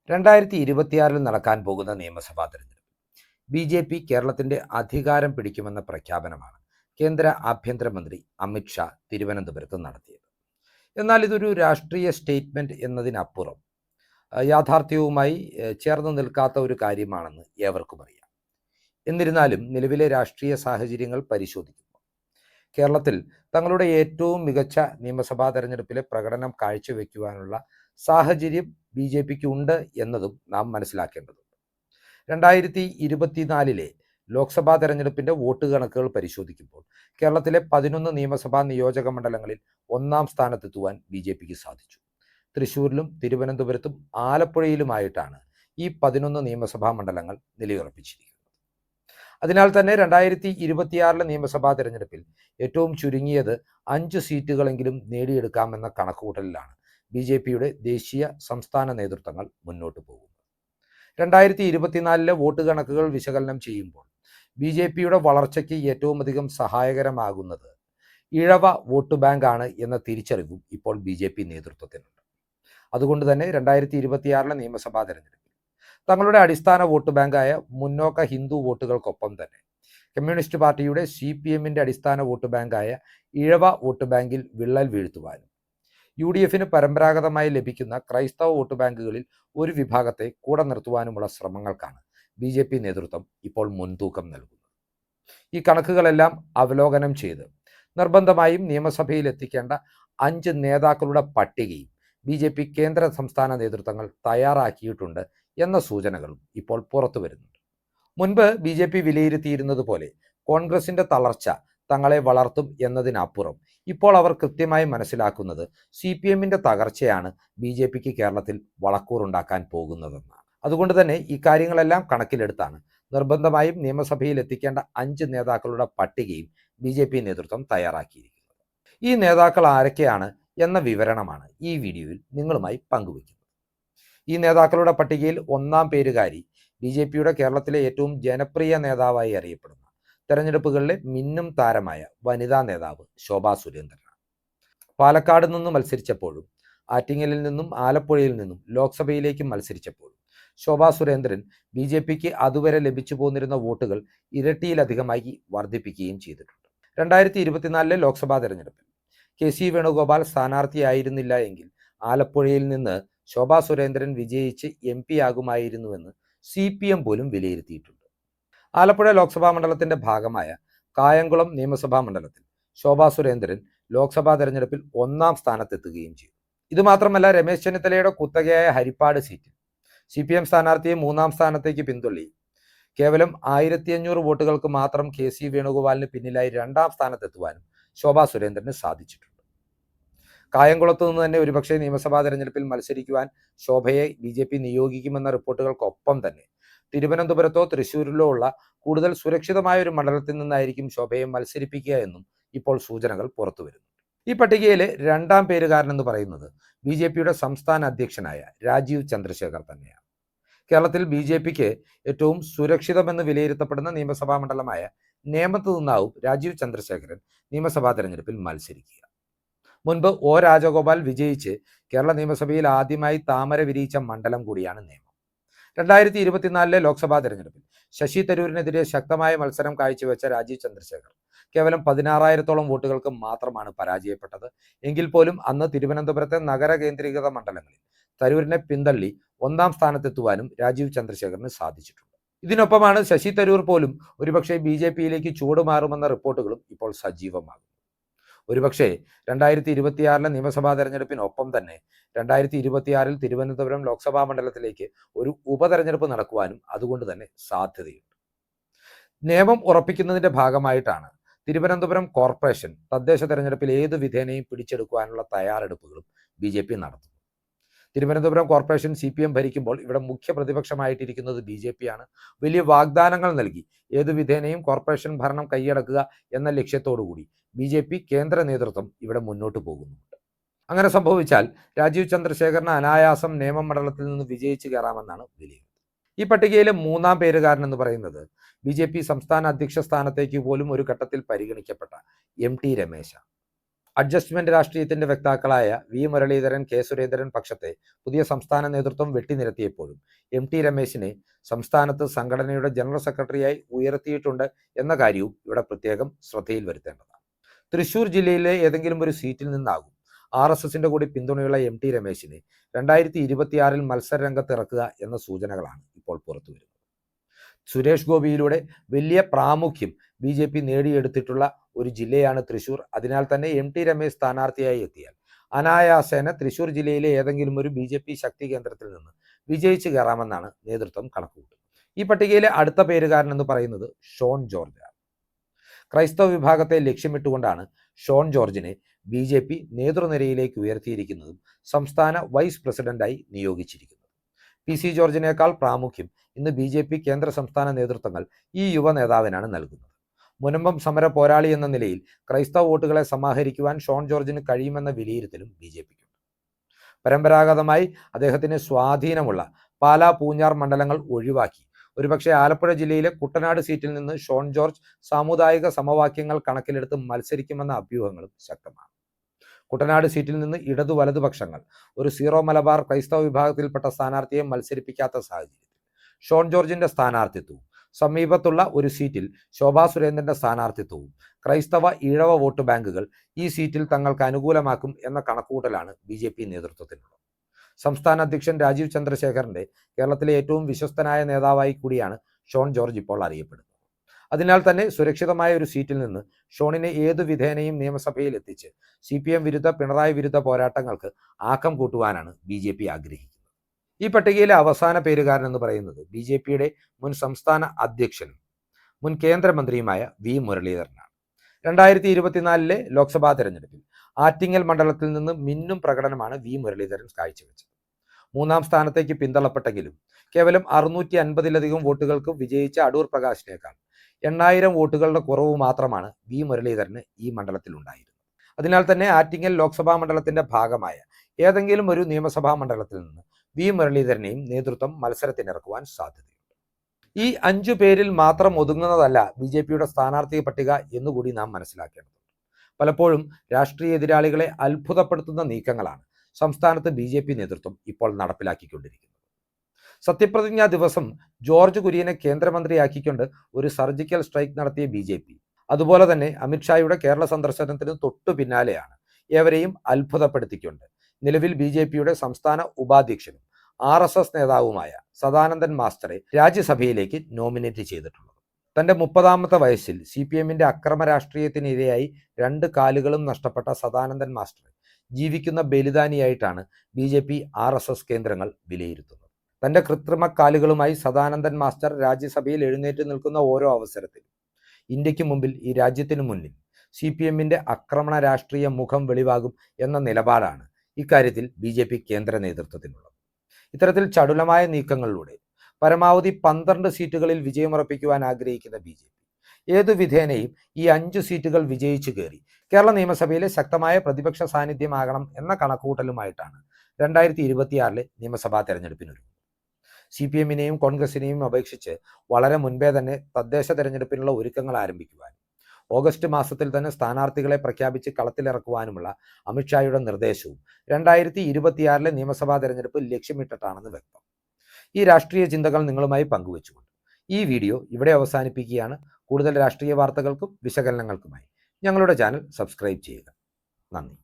2026 നടക്കാൻ പോകുന്ന നിയമസഭാ തെരഞ്ഞെടുപ്പ് ബി.ജെ.പി. കേരളത്തിന്റെ അധികാരം പിടിക്കുമെന്ന പ്രഖ്യാപനമാണ് കേന്ദ്ര ആഭ്യന്തരമന്ത്രി അമിത്ഷാ തിരുവനന്തപുരത്ത് നടത്തിയത്. എന്നാൽ ഇതൊരു രാഷ്ട്രീയ സ്റ്റേറ്റ്മെന്റ് എന്നതിനപ്പുറം യാഥാർത്ഥ്യവുമായി ചേർന്ന് നിൽക്കാത്ത ഒരു കാര്യമാണെന്ന് ഏവർക്കും അറിയാം. എന്നിരുന്നാലും നിലവിലെ രാഷ്ട്രീയ സാഹചര്യങ്ങൾ പരിശോധിക്കുമ്പോൾ കേരളത്തിൽ തങ്ങളുടെ ഏറ്റവും മികച്ച നിയമസഭാ തെരഞ്ഞെടുപ്പിലെ പ്രകടനം കാഴ്ചവെക്കുവാനുള്ള സാഹചര്യം ബി.ജെ.പിക്ക് ഉണ്ട് എന്നതും നാം മനസ്സിലാക്കേണ്ടതുണ്ട്. 2024 ലോക്സഭാ തെരഞ്ഞെടുപ്പിന്റെ വോട്ട് കണക്കുകൾ പരിശോധിക്കുമ്പോൾ കേരളത്തിലെ 11 നിയമസഭാ നിയോജക മണ്ഡലങ്ങളിൽ ഒന്നാം സ്ഥാനത്തെത്തുവാൻ ബി.ജെ.പിക്ക് സാധിച്ചു. തൃശ്ശൂരിലും തിരുവനന്തപുരത്തും ആലപ്പുഴയിലുമായിട്ടാണ് ഈ 11 നിയമസഭാ മണ്ഡലങ്ങൾ നിലയുറപ്പിച്ചിരിക്കുന്നത്. അതിനാൽ തന്നെ 2026 നിയമസഭാ തെരഞ്ഞെടുപ്പിൽ ഏറ്റവും ചുരുങ്ങിയത് 5 സീറ്റുകളെങ്കിലും നേടിയെടുക്കാമെന്ന കണക്കുകൂട്ടലിലാണ് ബി.ജെ.പിയുടെ ദേശീയ സംസ്ഥാന നേതൃത്വങ്ങൾ മുന്നോട്ട് പോകുന്നത്. 2024 വോട്ട് കണക്കുകൾ വിശകലനം ചെയ്യുമ്പോൾ ബി.ജെ.പിയുടെ വളർച്ചയ്ക്ക് ഏറ്റവും അധികം സഹായകരമാകുന്നത് ഇഴവ വോട്ട് ബാങ്കാണ് എന്ന തിരിച്ചറിവും ഇപ്പോൾ ബി.ജെ.പി. നേതൃത്വത്തിനുണ്ട്. അതുകൊണ്ട് തന്നെ 2026 നിയമസഭാ തെരഞ്ഞെടുപ്പിൽ തങ്ങളുടെ അടിസ്ഥാന വോട്ട് ബാങ്കായ മുന്നോക്ക ഹിന്ദു വോട്ടുകൾക്കൊപ്പം തന്നെ കമ്മ്യൂണിസ്റ്റ് പാർട്ടിയുടെ CPM-ന്റെ അടിസ്ഥാന വോട്ട് ബാങ്കായ ഇഴവ വോട്ട് ബാങ്കിൽ വിള്ളൽ വീഴ്ത്തുവാനും UDF-ന് പരമ്പരാഗതമായി ലഭിക്കുന്ന ക്രൈസ്തവ വോട്ട് ബാങ്കുകളിൽ ഒരു വിഭാഗത്തെ കൂടെ നിർത്തുവാനുമുള്ള ശ്രമങ്ങൾക്കാണ് ബി.ജെ.പി. നേതൃത്വം ഇപ്പോൾ മുൻതൂക്കം നൽകുന്നത്. ഈ കണക്കുകളെല്ലാം അവലോകനം ചെയ്ത് നിർബന്ധമായും നിയമസഭയിൽ എത്തിക്കേണ്ട 5 നേതാക്കളുടെ പട്ടികയും ബി.ജെ.പി. കേന്ദ്ര സംസ്ഥാന നേതൃത്വങ്ങൾ തയ്യാറാക്കിയിട്ടുണ്ട് എന്ന സൂചനകളും ഇപ്പോൾ പുറത്തു വരുന്നുണ്ട്. മുൻപ് ബി.ജെ.പി. വിലയിരുത്തിയിരുന്നത് പോലെ കോൺഗ്രസിന്റെ തളർച്ച തങ്ങളെ വളർത്തും എന്നതിനപ്പുറം ഇപ്പോൾ അവർ കൃത്യമായി മനസ്സിലാക്കുന്നത് CPM-ന്റെ തകർച്ചയാണ് ബി.ജെ.പിക്ക് കേരളത്തിൽ വളക്കൂറുണ്ടാക്കാൻ പോകുന്നതെന്നാണ്. അതുകൊണ്ട് തന്നെ ഈ കാര്യങ്ങളെല്ലാം കണക്കിലെടുത്താണ് നിർബന്ധമായും നിയമസഭയിൽ എത്തിക്കേണ്ട 5 നേതാക്കളുടെ പട്ടികയും ബി.ജെ.പി. നേതൃത്വം തയ്യാറാക്കിയിരിക്കുന്നത്. ഈ നേതാക്കൾ ആരൊക്കെയാണ് എന്ന വിവരണമാണ് ഈ വീഡിയോയിൽ നിങ്ങളുമായി പങ്കുവയ്ക്കുന്നത്. ഈ നേതാക്കളുടെ പട്ടികയിൽ ഒന്നാം പേരുകാരി ബി.ജെ.പിയുടെ കേരളത്തിലെ ഏറ്റവും ജനപ്രിയ നേതാവായി അറിയപ്പെടുന്ന തെരഞ്ഞെടുപ്പുകളിലെ മിന്നും താരമായ വനിതാ നേതാവ് ശോഭാ സുരേന്ദ്രനാണ്. പാലക്കാട് നിന്നും മത്സരിച്ചപ്പോഴും ആറ്റിങ്ങലിൽ നിന്നും ആലപ്പുഴയിൽ നിന്നും ലോക്സഭയിലേക്ക് മത്സരിച്ചപ്പോഴും ശോഭാ സുരേന്ദ്രൻ ബി.ജെ.പിക്ക് അതുവരെ ലഭിച്ചു പോന്നിരുന്ന വോട്ടുകൾ ഇരട്ടിയിലധികമായി വർദ്ധിപ്പിക്കുകയും ചെയ്തിട്ടുണ്ട്. 2024 ലോക്സഭാ തെരഞ്ഞെടുപ്പിൽ KC വേണുഗോപാൽ സ്ഥാനാർത്ഥിയായിരുന്നില്ല എങ്കിൽ ആലപ്പുഴയിൽ നിന്ന് ശോഭാ സുരേന്ദ്രൻ വിജയിച്ച് MP ആകുമായിരുന്നുവെന്ന് CPM പോലും വിലയിരുത്തിയിട്ടുണ്ട്. ആലപ്പുഴ ലോക്സഭാ മണ്ഡലത്തിന്റെ ഭാഗമായ കായംകുളം നിയമസഭാ മണ്ഡലത്തിൽ ശോഭാ സുരേന്ദ്രൻ ലോക്സഭാ തെരഞ്ഞെടുപ്പിൽ 1-ാം സ്ഥാനത്തെത്തുകയും ചെയ്തു. ഇതുമാത്രമല്ല, രമേശ് ചെന്നിത്തലയുടെ കുത്തകയായ ഹരിപ്പാട് സീറ്റിൽ CPM സ്ഥാനാർത്ഥിയെ 3-ാം സ്ഥാനത്തേക്ക് പിന്തള്ളി കേവലം 1500 വോട്ടുകൾക്ക് മാത്രം KC വേണുഗോപാലിന് പിന്നിലായി 2-ാം സ്ഥാനത്തെത്തുവാനും ശോഭാ സുരേന്ദ്രന് സാധിച്ചിട്ടുണ്ട്. കായംകുളത്ത് നിന്ന് തന്നെ ഒരുപക്ഷെ നിയമസഭാ തെരഞ്ഞെടുപ്പിൽ മത്സരിക്കുവാൻ ശോഭയെ ബി.ജെ.പി. നിയോഗിക്കുമെന്ന റിപ്പോർട്ടുകൾക്കൊപ്പം തന്നെ തിരുവനന്തപുരത്തോ തൃശ്ശൂരിലോ ഉള്ള കൂടുതൽ സുരക്ഷിതമായ ഒരു മണ്ഡലത്തിൽ നിന്നായിരിക്കും ശോഭയെ മത്സരിപ്പിക്കുക എന്നും ഇപ്പോൾ സൂചനകൾ പുറത്തു വരുന്നു. ഈ പട്ടികയിലെ 2-ാം പേരുകാരൻ എന്ന് പറയുന്നത് ബി.ജെ.പിയുടെ സംസ്ഥാന അധ്യക്ഷനായ രാജീവ് ചന്ദ്രശേഖർ തന്നെയാണ്. കേരളത്തിൽ ബി.ജെ.പിക്ക് ഏറ്റവും സുരക്ഷിതമെന്ന് വിലയിരുത്തപ്പെടുന്ന നിയമസഭാ മണ്ഡലമായ നേമത്ത് നിന്നാവും രാജീവ് ചന്ദ്രശേഖരൻ നിയമസഭാ തെരഞ്ഞെടുപ്പിൽ മത്സരിക്കുക. മുൻപ് O രാജഗോപാൽ വിജയിച്ച് കേരള നിയമസഭയിൽ ആദ്യമായി താമര വിരിയിച്ച മണ്ഡലം കൂടിയാണ് നേമം. 2024 ലോക്സഭാ തെരഞ്ഞെടുപ്പിൽ ശശി തരൂരിനെതിരെ ശക്തമായ മത്സരം കാഴ്ചവെച്ച രാജീവ് ചന്ദ്രശേഖർ കേവലം 16,000-ഓളം വോട്ടുകൾക്ക് മാത്രമാണ് പരാജയപ്പെട്ടത്. എങ്കിൽ പോലും അന്ന് തിരുവനന്തപുരത്തെ നഗര കേന്ദ്രീകൃത മണ്ഡലങ്ങളിൽ തരൂരിനെ പിന്തള്ളി 1-ാം സ്ഥാനത്തെത്തുവാനും രാജീവ് ചന്ദ്രശേഖറിന് സാധിച്ചിട്ടുണ്ട്. ഇതിനൊപ്പമാണ് ശശി തരൂർ പോലും ഒരുപക്ഷെ ബി.ജെ.പിയിലേക്ക് ചൂടുമാറുമെന്ന റിപ്പോർട്ടുകളും ഇപ്പോൾ സജീവമാകും. ഒരുപക്ഷെ 2026 നിയമസഭാ തെരഞ്ഞെടുപ്പിനൊപ്പം തന്നെ 2026 തിരുവനന്തപുരം ലോക്സഭാ മണ്ഡലത്തിലേക്ക് ഒരു ഉപതെരഞ്ഞെടുപ്പ് നടക്കുവാനും അതുകൊണ്ട് തന്നെ സാധ്യതയുണ്ട്. നിയമം ഉറപ്പിക്കുന്നതിന്റെ ഭാഗമായിട്ടാണ് തിരുവനന്തപുരം കോർപ്പറേഷൻ തദ്ദേശ തെരഞ്ഞെടുപ്പിൽ ഏതു വിധേനയും പിടിച്ചെടുക്കുവാനുള്ള തയ്യാറെടുപ്പുകളും ബി.ജെ.പി. നടത്തുന്നു. തിരുവനന്തപുരം കോർപ്പറേഷൻ CPM ഭരിക്കുമ്പോൾ ഇവിടെ മുഖ്യ പ്രതിപക്ഷമായിട്ടിരിക്കുന്നത് ബി.ജെ.പി.ആണ്. വലിയ വാഗ്ദാനങ്ങൾ നൽകി ഏതു വിധേനയും കോർപ്പറേഷൻ ഭരണം കൈയടക്കുക എന്ന ലക്ഷ്യത്തോടുകൂടി ബി.ജെ.പി. കേന്ദ്ര നേതൃത്വം ഇവിടെ മുന്നോട്ട് പോകുന്നുണ്ട്. അങ്ങനെ സംഭവിച്ചാൽ രാജീവ് ചന്ദ്രശേഖറിന് അനായാസം നേമം മണ്ഡലത്തിൽ നിന്ന് വിജയിച്ചു കയറാമെന്നാണ് വിലയിരുത്തൽ. ഈ പട്ടികയിലെ 3-ാം പേരുകാരൻ എന്ന് പറയുന്നത് ബി.ജെ.പി. സംസ്ഥാന അധ്യക്ഷ സ്ഥാനത്തേക്ക് പോലും ഒരു ഘട്ടത്തിൽ പരിഗണിക്കപ്പെട്ട MT രമേശാണ്. അഡ്ജസ്റ്റ്മെന്റ് രാഷ്ട്രീയത്തിന്റെ വക്താക്കളായ വി മുരളീധരൻ, കെ സുരേന്ദ്രൻ പക്ഷത്തെ പുതിയ സംസ്ഥാന നേതൃത്വം വെട്ടിനിരത്തിയപ്പോഴും ടി രമേശിനെ സംസ്ഥാനത്ത് സംഘടനയുടെ ജനറൽ സെക്രട്ടറിയായി ഉയർത്തിയിട്ടുണ്ട് എന്ന കാര്യവും ഇവിടെ പ്രത്യേകം ശ്രദ്ധയിൽ വരുത്തേണ്ടതാണ്. തൃശൂർ ജില്ലയിലെ ഏതെങ്കിലും ഒരു സീറ്റിൽ നിന്നാകും RSSന്റെ കൂടി പിന്തുണയുള്ള ടി രമേശിനെ 2026 മത്സര രംഗത്ത് ഇറക്കുക എന്ന സൂചനകളാണ് ഇപ്പോൾ പുറത്തുവരുന്നത്. സുരേഷ് ഗോപിയിലൂടെ വലിയ പ്രാമുഖ്യം BJP നേടിയെടുത്തിട്ടുള്ള ഒരു ജില്ലയാണ് തൃശൂർ. അതിനാൽ തന്നെ ടി രമേശ് സ്ഥാനാർത്ഥിയായി എത്തിയാൽ അനായാസേന തൃശൂർ ജില്ലയിലെ ഏതെങ്കിലും ഒരു BJP ശക്തി കേന്ദ്രത്തിൽ നിന്ന് വിജയിച്ചു കയറാമെന്നാണ് നേതൃത്വം കണക്കുകൂട്ടുന്നത്. ഈ പട്ടികയിലെ അടുത്ത പേരുകാരൻ എന്ന് പറയുന്നത് ഷോൺ ജോർജാണ്. ക്രൈസ്തവ വിഭാഗത്തെ ലക്ഷ്യമിട്ടുകൊണ്ടാണ് ഷോൺ ജോർജിനെ BJP നേതൃനിരയിലേക്ക് ഉയർത്തിയിരിക്കുന്നതും സംസ്ഥാന വൈസ് പ്രസിഡന്റായി നിയോഗിച്ചിരിക്കുന്നത്. PC ജോർജിനേക്കാൾ പ്രാമുഖ്യം ഇന്ന് BJP കേന്ദ്ര സംസ്ഥാന നേതൃത്വങ്ങൾ ഈ യുവ നേതാവിനാണ് നൽകുന്നത്. മുനമ്പം സമര പോരാളി എന്ന നിലയിൽ ക്രൈസ്തവ വോട്ടുകളെ സമാഹരിക്കുവാൻ ഷോൺ ജോർജിന് കഴിയുമെന്ന വിലയിരുത്തലും BJPക്കുണ്ട്. പരമ്പരാഗതമായി അദ്ദേഹത്തിന് സ്വാധീനമുള്ള പാലാ, പൂഞ്ഞാർ മണ്ഡലങ്ങൾ ഒഴിവാക്കി ഒരുപക്ഷെ ആലപ്പുഴ ജില്ലയിലെ കുട്ടനാട് സീറ്റിൽ നിന്ന് ഷോൺ ജോർജ് സാമുദായിക സമവാക്യങ്ങൾ കണക്കിലെടുത്ത് മത്സരിക്കുമെന്ന അഭ്യൂഹങ്ങളും ശക്തമാണ്. കുട്ടനാട് സീറ്റിൽ നിന്ന് ഇടതു വലതുപക്ഷങ്ങൾ ഒരു സീറോ മലബാർ ക്രൈസ്തവ വിഭാഗത്തിൽപ്പെട്ട സ്ഥാനാർത്ഥിയെ മത്സരിപ്പിക്കാത്ത സാഹചര്യത്തിൽ ഷോൺ ജോർജിന്റെ സ്ഥാനാർത്ഥിത്വവും സമീപത്തുള്ള ഒരു സീറ്റിൽ ശോഭാ സുരേന്ദ്രന്റെ സ്ഥാനാർത്ഥിത്വവും ക്രൈസ്തവ ഈഴവ വോട്ട് ബാങ്കുകൾ ഈ സീറ്റിൽ തങ്ങൾക്ക് അനുകൂലമാക്കും എന്ന കണക്കുകൂട്ടലാണ് BJP നേതൃത്വത്തിനുള്ളത്. സംസ്ഥാന അധ്യക്ഷൻ രാജീവ് ചന്ദ്രശേഖറിന്റെ കേരളത്തിലെ ഏറ്റവും വിശ്വസ്തനായ നേതാവായി കൂടിയാണ് ഷോൺ ജോർജ് ഇപ്പോൾ അറിയപ്പെടുന്നത്. അതിനാൽ തന്നെ സുരക്ഷിതമായ ഒരു സീറ്റിൽ നിന്ന് ഷോണിനെ ഏതു വിധേനയും നിയമസഭയിൽ എത്തിച്ച് CPM വിരുദ്ധ പിണറായി വിരുദ്ധ പോരാട്ടങ്ങൾക്ക് ആക്കം കൂട്ടുവാനാണ് BJP ആഗ്രഹിക്കുന്നത്. ഈ പട്ടികയിലെ അവസാന പേരുകാരൻ എന്ന് പറയുന്നത് BJPയുടെ മുൻ സംസ്ഥാന അധ്യക്ഷനും മുൻ കേന്ദ്രമന്ത്രിയുമായ വി മുരളീധരനാണ്. 2024 ലോക്സഭാ തെരഞ്ഞെടുപ്പിൽ ആറ്റിങ്ങൽ മണ്ഡലത്തിൽ നിന്ന് മിന്നും പ്രകടനമാണ് വി മുരളീധരൻ കാഴ്ചവെച്ചത്. 3ാം സ്ഥാനത്തേക്ക് പിന്തള്ളപ്പെട്ടെങ്കിലും കേവലം 650-ലധികം വോട്ടുകൾക്ക് വിജയിച്ച അടൂർ പ്രകാശിനേക്കാൾ 8000 വോട്ടുകളുടെ കുറവ് മാത്രമാണ് വി മുരളീധരന് ഈ മണ്ഡലത്തിൽ ഉണ്ടായിരുന്നത്. അതിനാൽ തന്നെ ആറ്റിങ്ങൽ ലോക്സഭാ മണ്ഡലത്തിന്റെ ഭാഗമായ ഏതെങ്കിലും ഒരു നിയമസഭാ മണ്ഡലത്തിൽ നിന്ന് വി മുരളീധരനെയും നേതൃത്വം മത്സരത്തിനിറക്കുവാൻ സാധ്യതയുണ്ട്. ഈ 5 പേരിൽ മാത്രം ഒതുങ്ങുന്നതല്ല BJPയുടെ സ്ഥാനാർത്ഥി പട്ടിക എന്നുകൂടി നാം മനസ്സിലാക്കേണ്ടതുണ്ട്. പലപ്പോഴും രാഷ്ട്രീയ എതിരാളികളെ അത്ഭുതപ്പെടുത്തുന്ന നീക്കങ്ങളാണ് സംസ്ഥാനത്ത് BJP നേതൃത്വം ഇപ്പോൾ നടപ്പിലാക്കിക്കൊണ്ടിരിക്കുന്നത്. സത്യപ്രതിജ്ഞാ ദിവസം ജോർജ് കുര്യനെ കേന്ദ്രമന്ത്രിയാക്കിക്കൊണ്ട് ഒരു സർജിക്കൽ സ്ട്രൈക്ക് നടത്തിയ BJP അതുപോലെ തന്നെ അമിത്ഷായുടെ കേരള സന്ദർശനത്തിന് തൊട്ടു പിന്നാലെയാണ് ഏവരെയും അത്ഭുതപ്പെടുത്തിക്കൊണ്ട് നിലവിൽ BJPയുടെ സംസ്ഥാന ഉപാധ്യക്ഷനും RSS നേതാവുമായ സദാനന്ദൻ മാസ്റ്ററെ രാജ്യസഭയിലേക്ക് നോമിനേറ്റ് ചെയ്തിട്ടുള്ളത്. തന്റെ 30ാമത്തെ വയസ്സിൽ CPMന്റെ അക്രമ രാഷ്ട്രീയത്തിനിരയായി 2 കാലുകളും നഷ്ടപ്പെട്ട സദാനന്ദൻ മാസ്റ്ററെ ജീവിക്കുന്ന ബലിദാനിയായിട്ടാണ് BJP RSS കേന്ദ്രങ്ങൾ വിലയിരുത്തുന്നത്. തന്റെ കൃത്രിമ കാലുകളുമായി സദാനന്ദൻ മാസ്റ്റർ രാജ്യസഭയിൽ എഴുന്നേറ്റ് നിൽക്കുന്ന ഓരോ അവസരത്തിലും ഇന്ത്യക്ക് മുമ്പിൽ, ഈ രാജ്യത്തിനു മുന്നിൽ CPMന്റെ ആക്രമണ രാഷ്ട്രീയ മുഖം വെളിവാകും എന്ന നിലപാടാണ് ഇക്കാര്യത്തിൽ BJP കേന്ദ്ര നേതൃത്വത്തിനുള്ളത്. ഇത്തരത്തിൽ ചടുലമായ നീക്കങ്ങളിലൂടെ പരമാവധി 12 സീറ്റുകളിൽ വിജയമുറപ്പിക്കുവാൻ ആഗ്രഹിക്കുന്ന BJP ഏതു വിധേനയും ഈ 5 സീറ്റുകൾ വിജയിച്ചു കയറി കേരള നിയമസഭയിലെ ശക്തമായ പ്രതിപക്ഷ സാന്നിധ്യമാകണം എന്ന കണക്കുകൂട്ടലുമായിട്ടാണ് 2026 നിയമസഭാ തെരഞ്ഞെടുപ്പിനൊരുങ്ങുന്നത്. CPMനെയും കോൺഗ്രസിനെയും അപേക്ഷിച്ച് വളരെ മുൻപേ തന്നെ തദ്ദേശ തെരഞ്ഞെടുപ്പിനുള്ള ഒരുക്കങ്ങൾ ആരംഭിക്കുവാനും ഓഗസ്റ്റ് മാസത്തിൽ തന്നെ സ്ഥാനാർത്ഥികളെ പ്രഖ്യാപിച്ച് കളത്തിലിറക്കുവാനുമുള്ള അമിത്ഷായുടെ നിർദ്ദേശവും 2026 നിയമസഭാ തെരഞ്ഞെടുപ്പ് ലക്ഷ്യമിട്ടിട്ടാണെന്ന് വ്യക്തം. ഈ രാഷ്ട്രീയ ചിന്തകൾ നിങ്ങളുമായി പങ്കുവച്ചുകൊണ്ട് ഈ വീഡിയോ ഇവിടെ അവസാനിപ്പിക്കുകയാണ്. കൂടുതൽ രാഷ്ട്രീയ വാർത്തകൾക്കും വിശകലനങ്ങൾക്കുമായി ഞങ്ങളുടെ ചാനൽ സബ്സ്ക്രൈബ് ചെയ്യുക. നന്ദി.